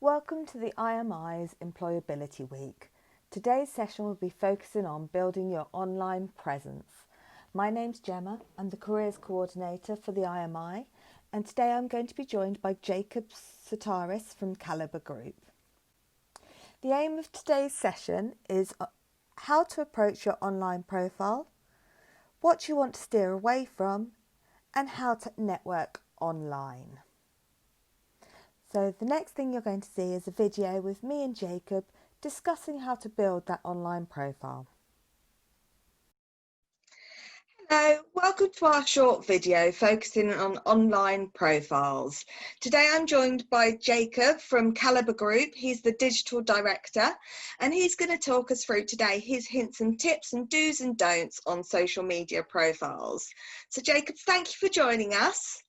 Welcome to the IMI's Employability Week. Today's session will be focusing on building your online presence. My name's Gemma, I'm the Careers Coordinator for the IMI, and today I'm going to be joined by Jacob Sataris from Calibre Group. The aim of today's session is how to approach your online profile, what you want to steer away from, and how to network online. So the next thing you're going to see is a video with me and Jacob discussing how to build that online profile. Hello, welcome to our short video focusing on online profiles. Today I'm joined by Jacob from Calibre Group. He's the digital director and he's going to talk us through today his hints and tips and do's and don'ts on social media profiles. So Jacob, thank you for joining us.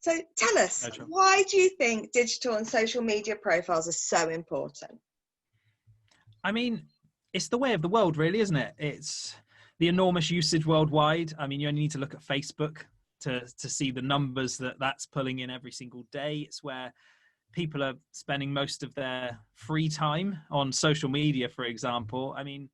So tell us, why do you think digital and social media profiles are so important? I mean, it's the way of the world, really, isn't it? It's the enormous usage worldwide. I mean, you only need to look at Facebook to see the numbers that's pulling in every single day. It's where people are spending most of their free time on social media, for example. I mean,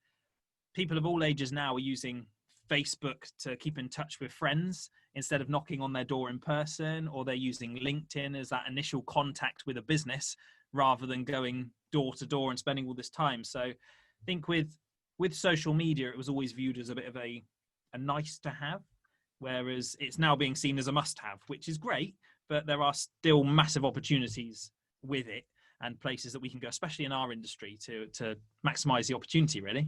people of all ages now are using Facebook to keep in touch with friends instead of knocking on their door in person, or they're using LinkedIn as that initial contact with a business rather than going door to door and spending all this time. So I think with social media, it was always viewed as a bit of a nice to have, whereas it's now being seen as a must have, which is great, but there are still massive opportunities with it and places that we can go, especially in our industry, to maximize the opportunity, really.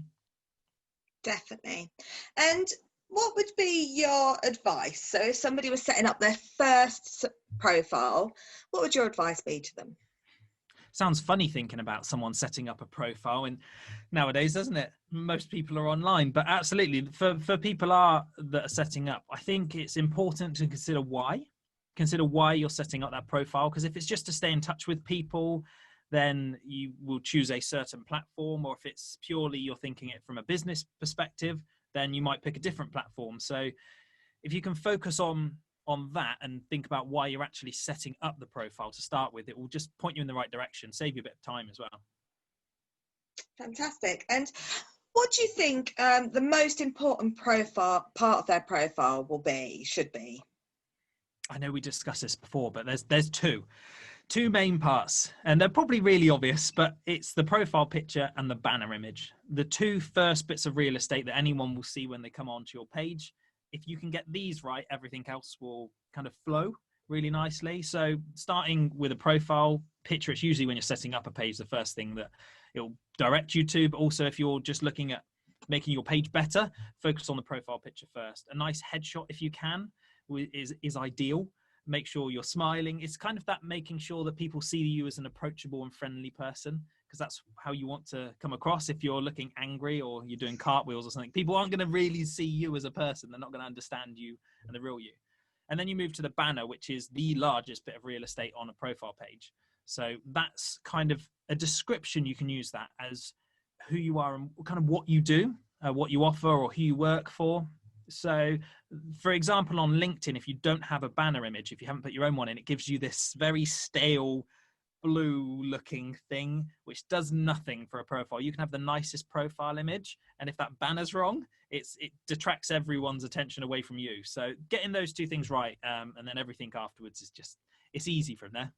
Definitely. And what would be your advice? So if somebody was setting up their first profile, what would your advice be to them? Sounds funny thinking about someone setting up a profile, and nowadays, doesn't it? Most people are online, but absolutely for people that are setting up, I think it's important to consider why you're setting up that profile. Because if it's just to stay in touch with people, then you will choose a certain platform, or if it's purely you're thinking it from a business perspective, then you might pick a different platform. So if you can focus on that and think about why you're actually setting up the profile to start with, it will just point you in the right direction, save you a bit of time as well. Fantastic. And what do you think the most important part of their profile should be? I know we discussed this before, but there's two main parts, and they're probably really obvious, but it's the profile picture and the banner image. The two first bits of real estate that anyone will see when they come onto your page. If you can get these right, everything else will kind of flow really nicely. So starting with a profile picture, it's usually when you're setting up a page, the first thing that it'll direct you to, but also if you're just looking at making your page better, focus on the profile picture first. A nice headshot, if you can, is ideal. Make sure you're smiling. It's kind of that making sure that people see you as an approachable and friendly person, because that's how you want to come across. If you're looking angry or you're doing cartwheels or something, people aren't going to really see you as a person. They're not going to understand you and the real you. And then you move to the banner, which is the largest bit of real estate on a profile page. So that's kind of a description. You can use that as who you are and kind of what you do, what you offer, or who you work for. So, for example, on LinkedIn, if you don't have a banner image, if you haven't put your own one in, it gives you this very stale blue looking thing, which does nothing for a profile. You can have the nicest profile image, and if that banner's wrong, it detracts everyone's attention away from you. So getting those two things right, and then everything afterwards is it's easy from there.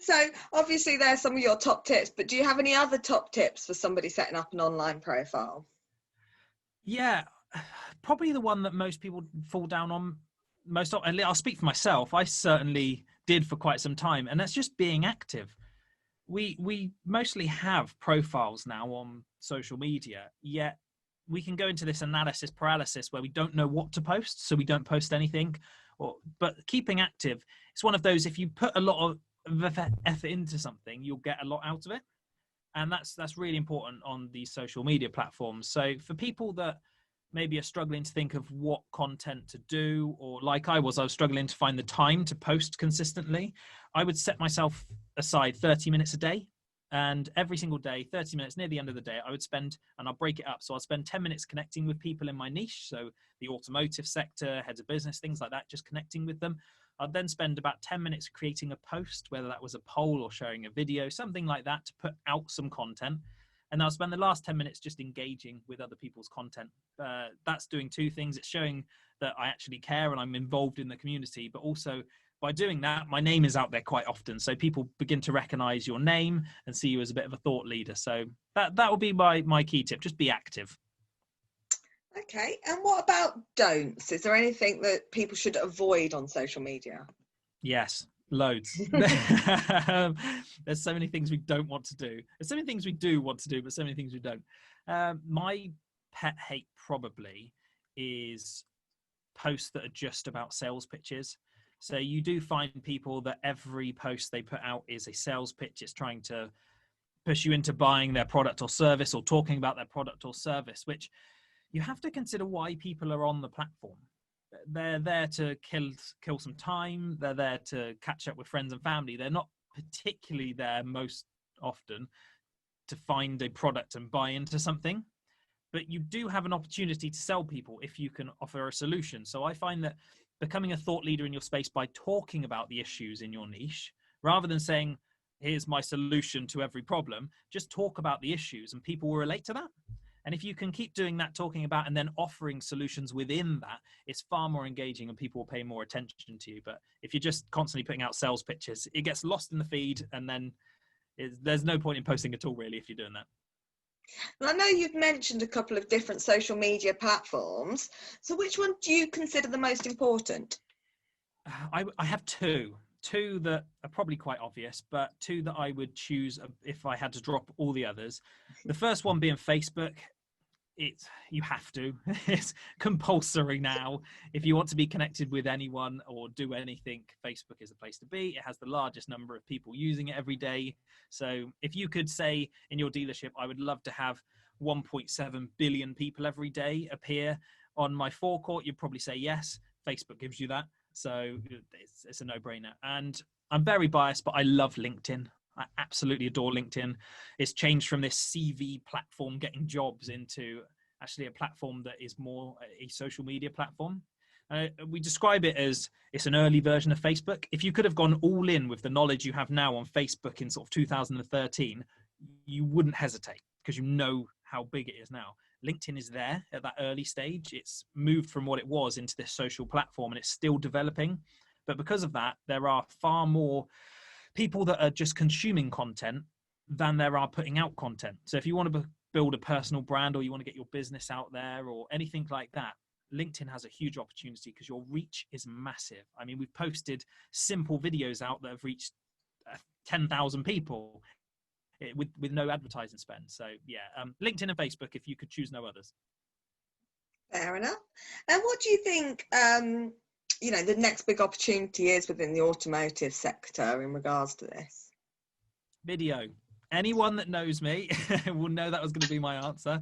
So obviously there's some of your top tips, but do you have any other top tips for somebody setting up an online profile? Yeah, probably the one that most people fall down on most. I'll speak for myself. I certainly did for quite some time, and that's just being active. We mostly have profiles now on social media, yet we can go into this analysis paralysis where we don't know what to post, so we don't post anything. But keeping active, it's one of those, if you put a lot of effort into something, you'll get a lot out of it. And that's really important on these social media platforms. So for people that maybe are struggling to think of what content to do, or like I was struggling to find the time to post consistently, I would set myself aside 30 minutes a day. And every single day, 30 minutes near the end of the day, I would spend, and I'll break it up. So I'll spend 10 minutes connecting with people in my niche. So the automotive sector, heads of business, things like that, just connecting with them. I'd then spend about 10 minutes creating a post, whether that was a poll or sharing a video, something like that, to put out some content. And I'll spend the last 10 minutes just engaging with other people's content. That's doing two things. It's showing that I actually care and I'm involved in the community, but also by doing that, my name is out there quite often. So people begin to recognize your name and see you as a bit of a thought leader. So that would be my key tip. Just be active. Okay, and what about don'ts? Is there anything that people should avoid on social media? Yes, loads. There's so many things we don't want to do. There's so many things we do want to do, but so many things we don't. My pet hate probably is posts that are just about sales pitches. So you do find people that every post they put out is a sales pitch. It's trying to push you into buying their product or service, or talking about their product or service, which you have to consider why people are on the platform. They're there to kill some time. They're there to catch up with friends and family. They're not particularly there most often to find a product and buy into something. But you do have an opportunity to sell people if you can offer a solution. So I find that becoming a thought leader in your space by talking about the issues in your niche, rather than saying, here's my solution to every problem, just talk about the issues and people will relate to that. And if you can keep doing that, talking about, and then offering solutions within that, it's far more engaging and people will pay more attention to you. But if you're just constantly putting out sales pitches, it gets lost in the feed, and then there's no point in posting at all, really, if you're doing that. Well, I know you've mentioned a couple of different social media platforms. So which one do you consider the most important? I have two that are probably quite obvious, but two that I would choose if I had to drop all the others. The first one being Facebook. You have to. It's compulsory now. If you want to be connected with anyone or do anything, Facebook is the place to be. It has the largest number of people using it every day. So if you could say in your dealership, I would love to have 1.7 billion people every day appear on my forecourt, you'd probably say yes. Facebook gives you that. So it's a no-brainer. And I'm very biased, but I love LinkedIn. I absolutely adore LinkedIn. It's changed from this CV platform getting jobs into actually a platform that is more a social media platform. We describe it as it's an early version of Facebook. If you could have gone all in with the knowledge you have now on Facebook in sort of 2013, you wouldn't hesitate because you know how big it is now. LinkedIn is there at that early stage. It's moved from what it was into this social platform and it's still developing. But because of that, there are far more people that are just consuming content than there are putting out content. So if you want to build a personal brand or you want to get your business out there or anything like that, LinkedIn has a huge opportunity because your reach is massive. I mean, we've posted simple videos out that have reached 10,000 people with no advertising spend. So yeah, LinkedIn and Facebook, if you could choose no others. Fair enough. And what do you think, the next big opportunity is within the automotive sector in regards to this? Video. Anyone that knows me will know that was going to be my answer.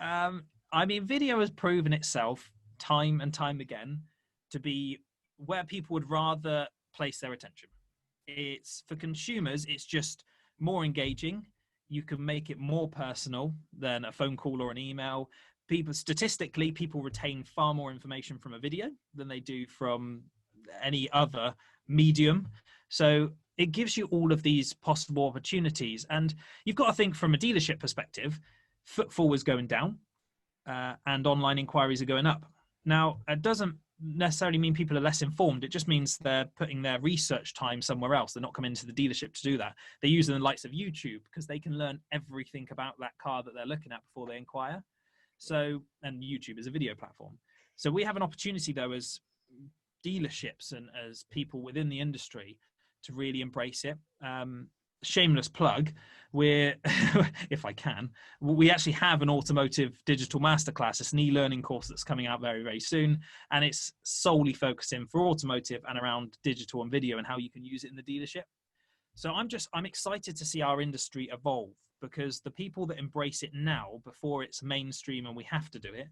I mean, video has proven itself time and time again to be where people would rather place their attention. It's for consumers, it's just more engaging. You can make it more personal than a phone call or an email. Statistically, people retain far more information from a video than they do from any other medium. So it gives you all of these possible opportunities. And you've got to think from a dealership perspective, footfall is going down and online inquiries are going up. Now, it doesn't necessarily mean people are less informed. It just means they're putting their research time somewhere else. They're not coming into the dealership to do that. They're using the likes of YouTube because they can learn everything about that car that they're looking at before they inquire. So, and YouTube is a video platform. So we have an opportunity though as dealerships and as people within the industry to really embrace it. Shameless plug, we're if I can, we actually have an automotive digital masterclass. It's an e-learning course that's coming out very, very soon, and it's solely focusing for automotive and around digital and video and how you can use it in the dealership. So I'm excited to see our industry evolve, because the people that embrace it now before it's mainstream and we have to do it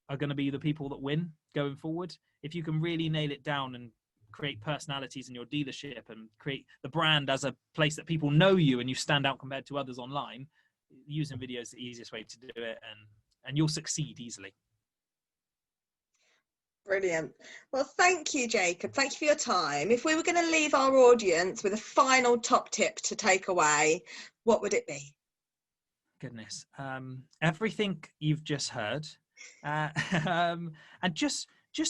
are going to be the people that win going forward. If you can really nail it down and create personalities in your dealership and create the brand as a place that people know you and you stand out compared to others online, using video is the easiest way to do it, and you'll succeed easily. Brilliant. Well, thank you, Jacob. Thank you for your time. If we were going to leave our audience with a final top tip to take away, what would it be? Goodness, everything you've just heard, uh, and just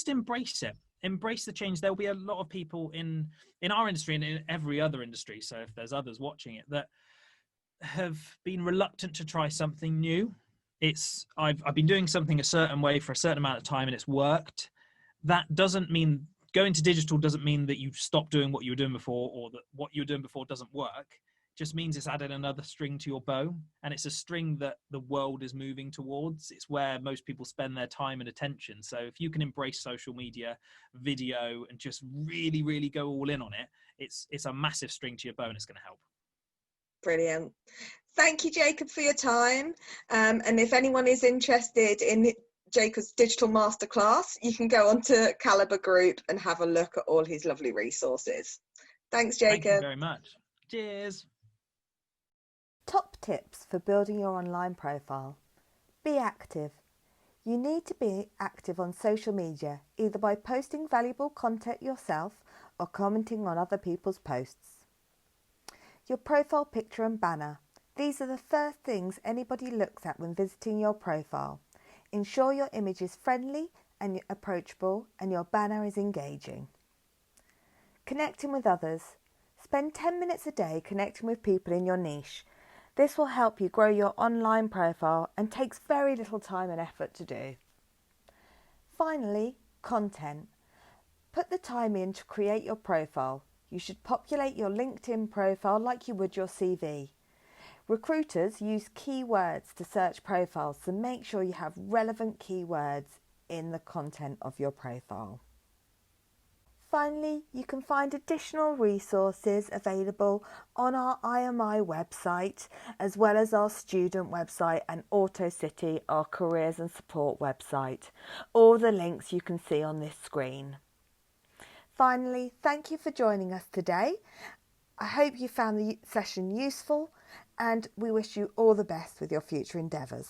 embrace it. Embrace the change. There'll be a lot of people in our industry and in every other industry. So if there's others watching it that have been reluctant to try something new, I've been doing something a certain way for a certain amount of time and it's worked. That doesn't mean going to digital doesn't mean that you've stopped doing what you were doing before, or that what you were doing before doesn't work. Just means it's added another string to your bow, and it's a string that the world is moving towards. It's where most people spend their time and attention. So if you can embrace social media, video, and just really, really go all in on it, it's a massive string to your bow, and it's going to help. Brilliant. Thank you, Jacob, for your time. And if anyone is interested in Jacob's digital masterclass, you can go on to Calibre Group and have a look at all his lovely resources. Thanks, Jacob. Thank you very much. Cheers. Top tips for building your online profile. Be active. You need to be active on social media, either by posting valuable content yourself or commenting on other people's posts. Your profile picture and banner. These are the first things anybody looks at when visiting your profile. Ensure your image is friendly and approachable and your banner is engaging. Connecting with others. Spend 10 minutes a day connecting with people in your niche. This will help you grow your online profile and takes very little time and effort to do. Finally, content. Put the time in to create your profile. You should populate your LinkedIn profile like you would your CV. Recruiters use keywords to search profiles, so make sure you have relevant keywords in the content of your profile. Finally, you can find additional resources available on our IMI website, as well as our student website and AutoCity, our careers and support website. All the links you can see on this screen. Finally, thank you for joining us today. I hope you found the session useful and we wish you all the best with your future endeavours.